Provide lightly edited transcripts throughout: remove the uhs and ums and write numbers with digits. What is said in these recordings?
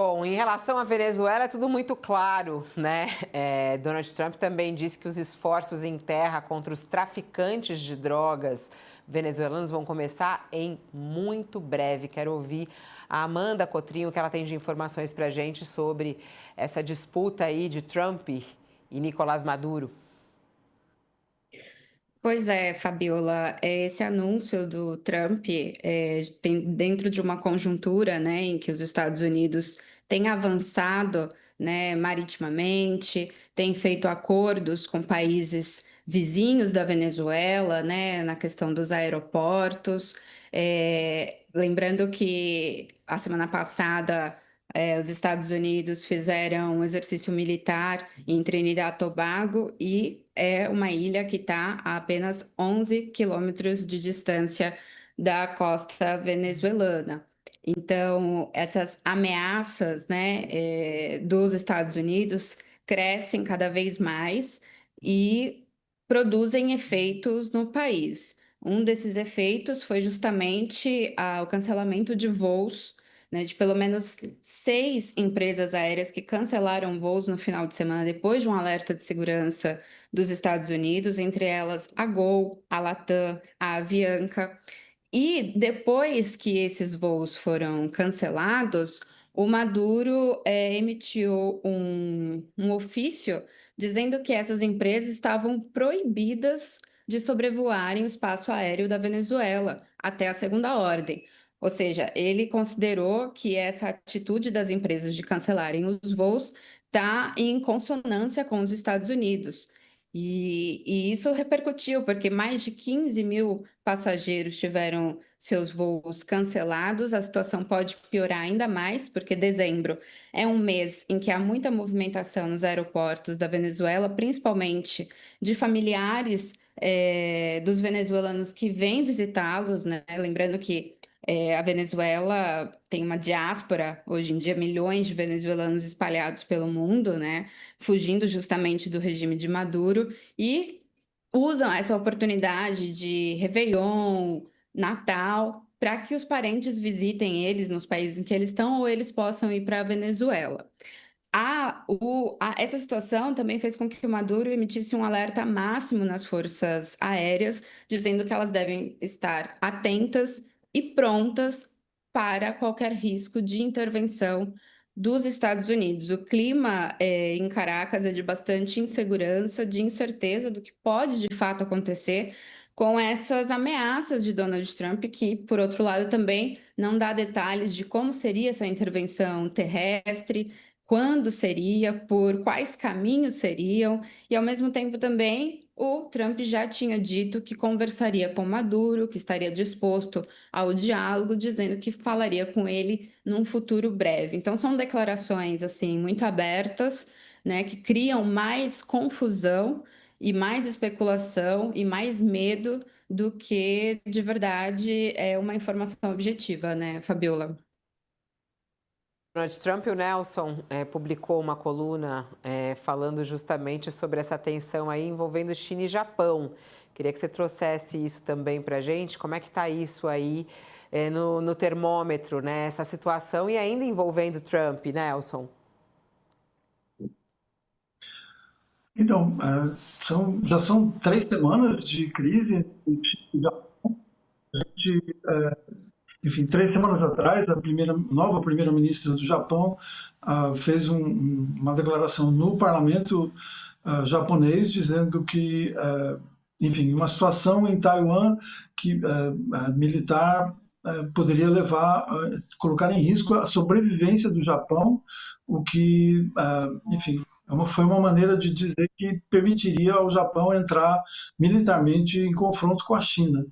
Bom, em relação à Venezuela, é tudo muito claro, né? Donald Trump também disse que os esforços em terra contra os traficantes de drogas venezuelanos vão começar em muito breve. Quero ouvir a Amanda Cotrinho, que ela tem de informações para a gente sobre essa disputa aí de Trump e Nicolás Maduro. Pois é, Fabiola, esse anúncio do Trump tem dentro de uma conjuntura, né, em que os Estados Unidos têm avançado, né, maritimamente, têm feito acordos com países vizinhos da Venezuela, né, na questão dos aeroportos. Lembrando que a semana passada os Estados Unidos fizeram um exercício militar em Trinidad e Tobago e é uma ilha que está a apenas 11 quilômetros de distância da costa venezuelana. Então, essas ameaças, né, dos Estados Unidos crescem cada vez mais e produzem efeitos no país. Um desses efeitos foi justamente o cancelamento de voos, né, de pelo menos 6 empresas aéreas que cancelaram voos no final de semana depois de um alerta de segurança dos Estados Unidos, entre elas a Gol, a Latam, a Avianca. E depois que esses voos foram cancelados, o Maduro emitiu um ofício dizendo que essas empresas estavam proibidas de sobrevoarem o espaço aéreo da Venezuela até a segunda ordem. Ou seja, ele considerou que essa atitude das empresas de cancelarem os voos está em consonância com os Estados Unidos. E isso repercutiu, porque mais de 15 mil passageiros tiveram seus voos cancelados. A situação pode piorar ainda mais, porque dezembro é um mês em que há muita movimentação nos aeroportos da Venezuela, principalmente de familiares dos venezuelanos que vêm visitá-los, né? Lembrando que a Venezuela tem uma diáspora, hoje em dia, milhões de venezuelanos espalhados pelo mundo, né? Fugindo justamente do regime de Maduro e usam essa oportunidade de Réveillon, Natal, para que os parentes visitem eles nos países em que eles estão ou eles possam ir para a Venezuela. Essa situação também fez com que o Maduro emitisse um alerta máximo nas forças aéreas, dizendo que elas devem estar atentas e prontas para qualquer risco de intervenção dos Estados Unidos. O clima em Caracas é de bastante insegurança, de incerteza do que pode de fato acontecer com essas ameaças de Donald Trump, que, por outro lado, também não dá detalhes de como seria essa intervenção terrestre, quando seria, por quais caminhos seriam, e ao mesmo tempo também o Trump já tinha dito que conversaria com Maduro, que estaria disposto ao diálogo, dizendo que falaria com ele num futuro breve. Então são declarações assim muito abertas, né, que criam mais confusão e mais especulação e mais medo do que de verdade é uma informação objetiva, né, Fabiola? Donald Trump, o Nelson, publicou uma coluna falando justamente sobre essa tensão aí envolvendo China e Japão. Queria que você trouxesse isso também para a gente. Como é que está isso aí no termômetro, né? Essa situação e ainda envolvendo Trump, Nelson? Então, já são 3 semanas de crise. Enfim, 3 semanas atrás, a nova primeira-ministra do Japão fez uma declaração no parlamento japonês dizendo que, enfim, uma situação em Taiwan que militar poderia colocar em risco a sobrevivência do Japão, o que, enfim, foi uma maneira de dizer que permitiria ao Japão entrar militarmente em confronto com a China.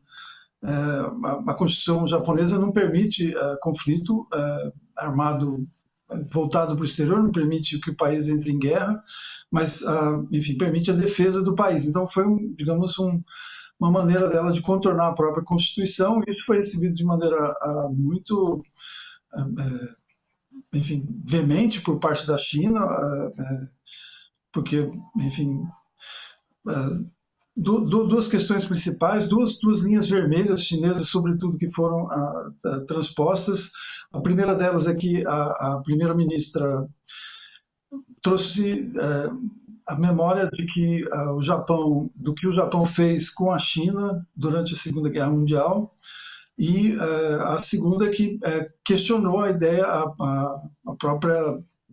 A Constituição japonesa não permite conflito armado voltado para o exterior, não permite que o país entre em guerra, mas, enfim, permite a defesa do país. Então, foi, digamos, uma maneira dela de contornar a própria Constituição, e isso foi recebido de maneira muito, enfim, veemente por parte da China, porque, enfim, duas questões principais, duas linhas vermelhas chinesas, sobretudo, que foram transpostas. A primeira delas é que a primeira-ministra trouxe a memória de que do que o Japão fez com a China durante a Segunda Guerra Mundial, e a segunda é que questionou a ideia,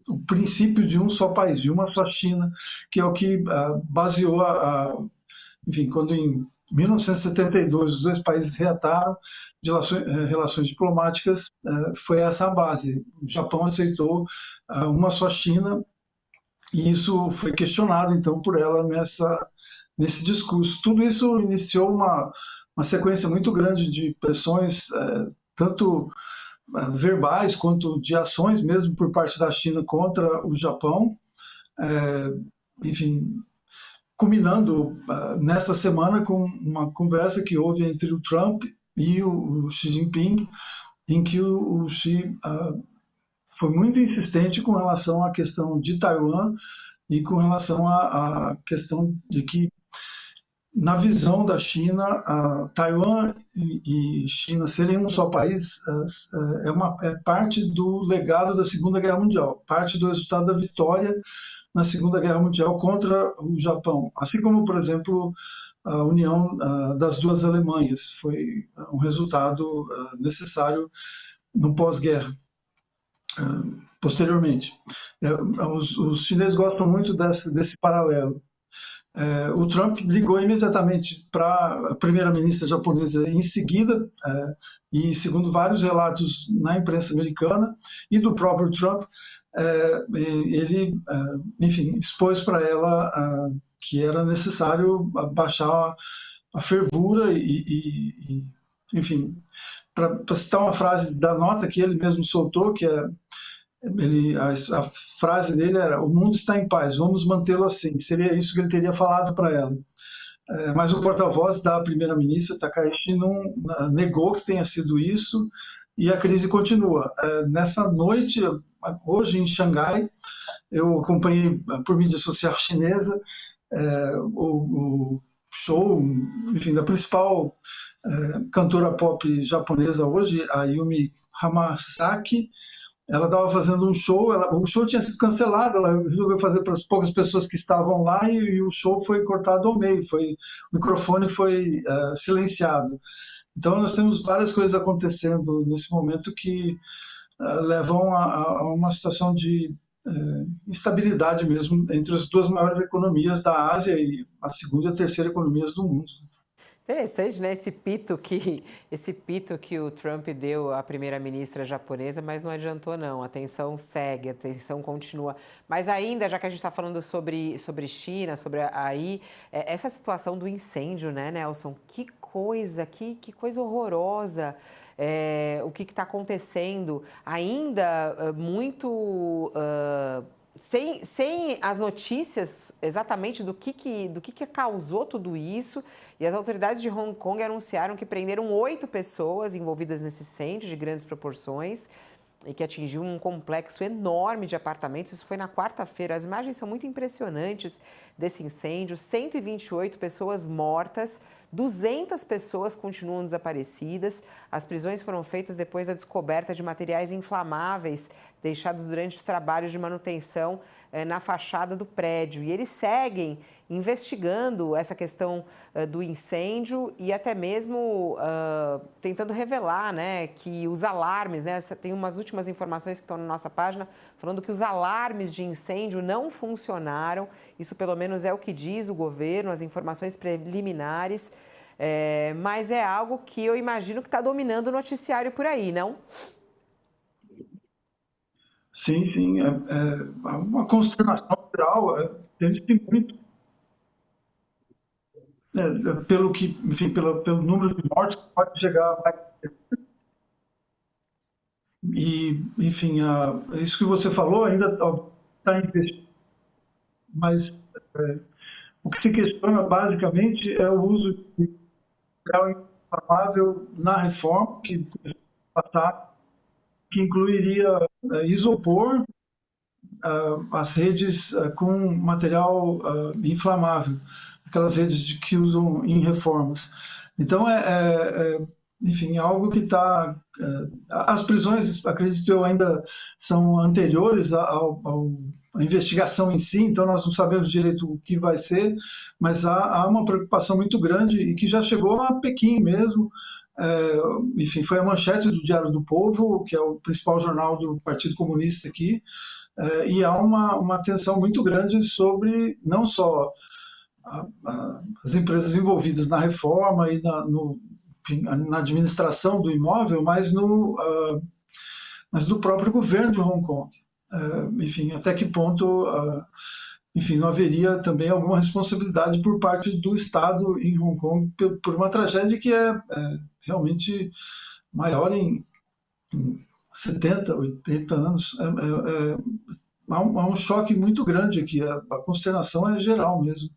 o princípio de um só país, de uma só China, que é o que baseou enfim, quando em 1972 os dois países reataram de relações diplomáticas, foi essa a base. O Japão aceitou uma só China, e isso foi questionado então por ela nesse discurso. Tudo isso iniciou uma sequência muito grande de pressões, tanto verbais quanto de ações mesmo por parte da China contra o Japão. Enfim, culminando nesta semana com uma conversa que houve entre o Trump e o Xi Jinping, em que o Xi foi muito insistente com relação à questão de Taiwan e com relação à questão de que, na visão da China, Taiwan e China serem um só país é parte do legado da Segunda Guerra Mundial, parte do resultado da vitória na Segunda Guerra Mundial contra o Japão, assim como, por exemplo, a união das duas Alemanhas foi um resultado necessário no pós-guerra, posteriormente. Os chineses gostam muito desse paralelo. O Trump ligou imediatamente para a primeira-ministra japonesa em seguida, e segundo vários relatos na imprensa americana e do próprio Trump, ele, enfim, expôs para ela que era necessário baixar a fervura enfim, para citar uma frase da nota que ele mesmo soltou, que a frase dele era: "O mundo está em paz, vamos mantê-lo assim". Seria isso que ele teria falado para ela. Mas o porta-voz da primeira-ministra, Takaichi, não negou que tenha sido isso, e a crise continua. Nessa noite, hoje em Xangai, eu acompanhei por mídia social chinesa o show, enfim, da principal cantora pop japonesa hoje, a Yumi Hamasaki. Ela estava fazendo um show, o show tinha sido cancelado, ela resolveu fazer para as poucas pessoas que estavam lá, e o show foi cortado ao meio, o microfone foi silenciado. Então nós temos várias coisas acontecendo nesse momento que levam a uma situação de instabilidade mesmo entre as duas maiores economias da Ásia e a segunda e a terceira economias do mundo. Interessante, né? Esse pito que o Trump deu à primeira-ministra japonesa, mas não adiantou não. A tensão segue, a tensão continua. Mas ainda, já que a gente está falando sobre China, sobre essa situação do incêndio, né, Nelson? Que coisa horrorosa. O que está acontecendo? Ainda muito... Sem as notícias exatamente do que causou tudo isso, e as autoridades de Hong Kong anunciaram que prenderam 8 pessoas envolvidas nesse incêndio de grandes proporções e que atingiu um complexo enorme de apartamentos. Isso foi na quarta-feira. As imagens são muito impressionantes desse incêndio. 128 pessoas mortas, 200 pessoas continuam desaparecidas. As prisões foram feitas depois da descoberta de materiais inflamáveis deixados durante os trabalhos de manutenção na fachada do prédio. E eles seguem investigando essa questão do incêndio e até mesmo tentando revelar, né, que os alarmes, né, tem umas últimas informações que estão na nossa página falando que os alarmes de incêndio não funcionaram. Isso pelo menos é o que diz o governo, as informações preliminares, mas é algo que eu imagino que está dominando o noticiário por aí, não? Sim, é uma consternação geral, tem muito, pelo que, enfim, pelo número de mortes que pode chegar a mais. E, enfim, isso que você falou ainda está em questão, mas o que se questiona basicamente é o uso de material inflamável na reforma que incluiria isopor, as redes com material inflamável, aquelas redes que usam em reformas. Então, enfim, é algo que está... as prisões, acredito eu, ainda são anteriores à investigação em si, então nós não sabemos direito o que vai ser, mas há uma preocupação muito grande e que já chegou a Pequim mesmo. Enfim, foi a manchete do Diário do Povo, que é o principal jornal do Partido Comunista aqui, e há uma tensão muito grande sobre não só as empresas envolvidas na reforma e enfim, na administração do imóvel, mas do próprio governo de Hong Kong. Enfim, até que ponto, enfim, não haveria também alguma responsabilidade por parte do Estado em Hong Kong por uma tragédia que é realmente maior em 70, 80 anos. Há um choque muito grande aqui, a consternação é geral mesmo.